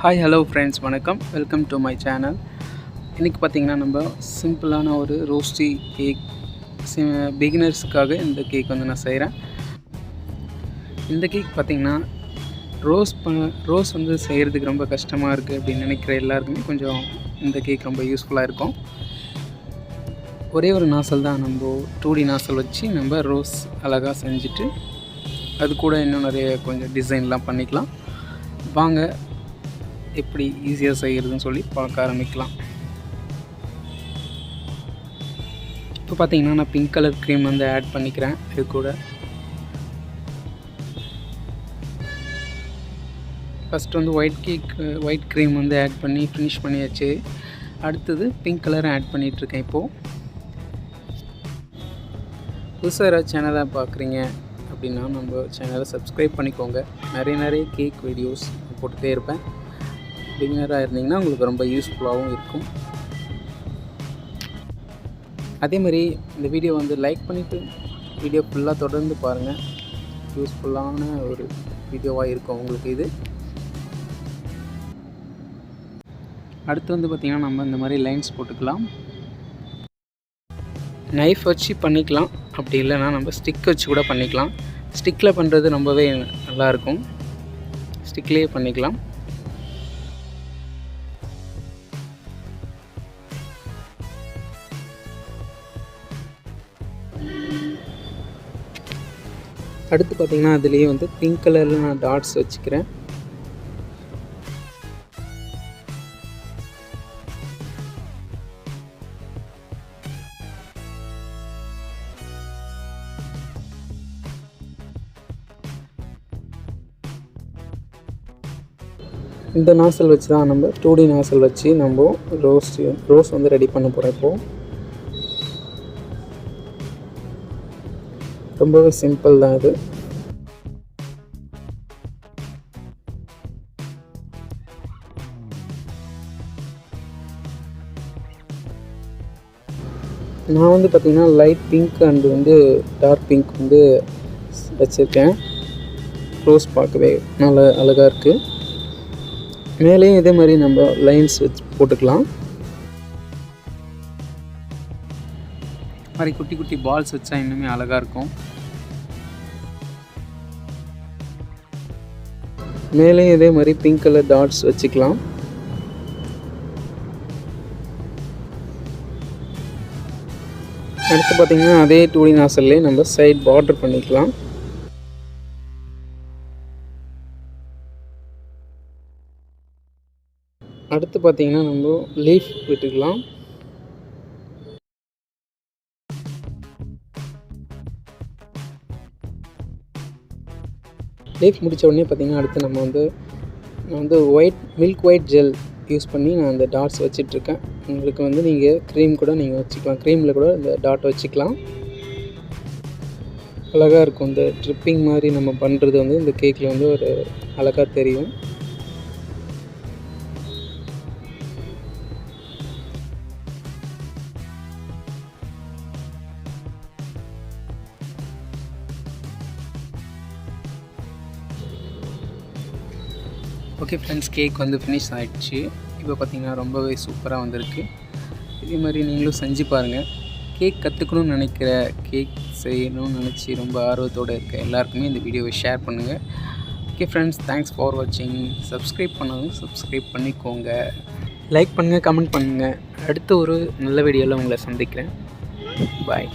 Hi hello friends, வணக்கம். Welcome to my channel. இன்றைக்கி பார்த்திங்கன்னா நம்ம சிம்பிளான ஒரு ரோஸ்டி கேக் பிகினர்ஸுக்காக இந்த கேக் வந்து நான் செய்கிறேன். இந்த கேக் பார்த்திங்கன்னா ரோஸ் வந்து செய்கிறதுக்கு ரொம்ப கஷ்டமாக இருக்குது அப்படின்னு நினைக்கிற எல்லாருக்குமே கொஞ்சம் இந்த கேக் ரொம்ப யூஸ்ஃபுல்லாக இருக்கும். ஒரே ஒரு நாசல் தான், நம்ம 2D நாசல் வச்சு நம்ம ரோஸ் அழகாக செஞ்சுட்டு அது கூட இன்னும் நிறைய கொஞ்சம் டிசைன்லாம் பண்ணிக்கலாம். வாங்க எப்படி ஈஸியாக செய்கிறதுன்னு சொல்லி பார்க்க ஆரம்பிக்கலாம். இப்போ பார்த்தீங்கன்னா நான் பிங்க் கலர் க்ரீம் வந்து ஆட் பண்ணிக்கிறேன். இது கூட ஃபஸ்ட்டு வந்து ஒயிட் க்ரீம் வந்து ஆட் பண்ணி ஃபினிஷ் பண்ணியாச்சு. அடுத்தது பிங்க் கலர் ஆட் பண்ணிகிட்ருக்கேன். இப்போது புதுசாக யாராவது சேனலை பார்க்குறீங்க அப்படின்னா நம்ம சேனலை சப்ஸ்கிரைப் பண்ணிக்கோங்க. நிறைய கேக் வீடியோஸ் போட்டுகிட்டே இருப்பேன். பிகினராக இருந்தீங்கன்னா உங்களுக்கு ரொம்ப யூஸ்ஃபுல்லாகவும் இருக்கும். அதே மாதிரி இந்த வீடியோ வந்து லைக் பண்ணிவிட்டு வீடியோ ஃபுல்லாக தொடர்ந்து பாருங்கள். யூஸ்ஃபுல்லான ஒரு வீடியோவாக இருக்கும் உங்களுக்கு இது. அடுத்து வந்து பார்த்திங்கன்னா நம்ம இந்த மாதிரி லைன்ஸ் போட்டுக்கலாம். நைஃப் வச்சு பண்ணிக்கலாம், அப்படி இல்லைன்னா நம்ம ஸ்டிக் வச்சு கூட பண்ணிக்கலாம். ஸ்டிக்கில் பண்ணுறது ரொம்பவே நல்லாயிருக்கும். ஸ்டிக்லேயே பண்ணிக்கலாம். அடுத்து பார்த்திங்கன்னா அதுலேயே வந்து பிங்க் கலரில் நான் டாட்ஸ் வச்சுக்கிறேன். இந்த நாசல் வச்சு தான் நம்ம 2D நாசல் வச்சு நம்ம ரோஸ் வந்து ரெடி பண்ண போகிறோம். இப்போது ரொம்பவே சிம்பிள் தான் இது. நான் வந்து பார்த்திங்கன்னா லைட் பிங்க் அண்டு வந்து டார்க் பிங்க் வந்து வச்சுருக்கேன். ரோஸ் பார்க்கவே நல்லா அழகாக இருக்குது. மேலேயும் இதே மாதிரி நம்ம லைன்ஸ் வச்சு போட்டுக்கலாம். மாதிரி குட்டி குட்டி பால்ஸ் வச்சா இன்னுமே அழகாக இருக்கும். மேலேயும் இதே மாதிரி பிங்க் கலர் டாட்ஸ் வச்சுக்கலாம். அடுத்து பார்த்திங்கன்னா அதே 2D நாசல்லே நம்ம சைட் பார்டர் பண்ணிக்கலாம். அடுத்து பார்த்திங்கன்னா நம்ம லீஃப் விட்டுக்கலாம். லீஃப் முடித்த உடனே பார்த்திங்கன்னா அடுத்து நம்ம வந்து மில்க் ஒயிட் ஜெல் யூஸ் பண்ணி நான் அந்த டாட்ஸ் வச்சிட்ருக்கேன். உங்களுக்கு வந்து நீங்கள் க்ரீம் கூட நீங்கள் வச்சுக்கலாம். க்ரீமில் கூட இந்த டாட் வச்சுக்கலாம். அழகாக இருக்கும். இந்த ட்ரிப்பிங் மாதிரி நம்ம பண்ணுறது வந்து இந்த கேக்கில் வந்து ஒரு அழகாக தெரியும். ஓகே ஃப்ரெண்ட்ஸ், கேக் வந்து ஃபினிஷ் ஆகிடுச்சு. இப்போ பார்த்திங்கன்னா ரொம்பவே சூப்பராக வந்திருக்கு. இதே மாதிரி நீங்களும் செஞ்சு பாருங்கள். கேக் கற்றுக்கணும்னு நினைக்கிற, கேக் செய்யணும்னு நினச்சி ரொம்ப ஆர்வத்தோடு இருக்க எல்லாருக்குமே இந்த வீடியோவை ஷேர் பண்ணுங்கள். ஓகே ஃப்ரெண்ட்ஸ், தேங்க்ஸ் ஃபார் வாட்சிங். சப்ஸ்கிரைப் பண்ணாலும் சப்ஸ்கிரைப் பண்ணிக்கோங்க. லைக் பண்ணுங்கள், கமெண்ட் பண்ணுங்கள். அடுத்த ஒரு நல்ல வீடியோவில் உங்களை சந்திக்கிறேன். பாய்.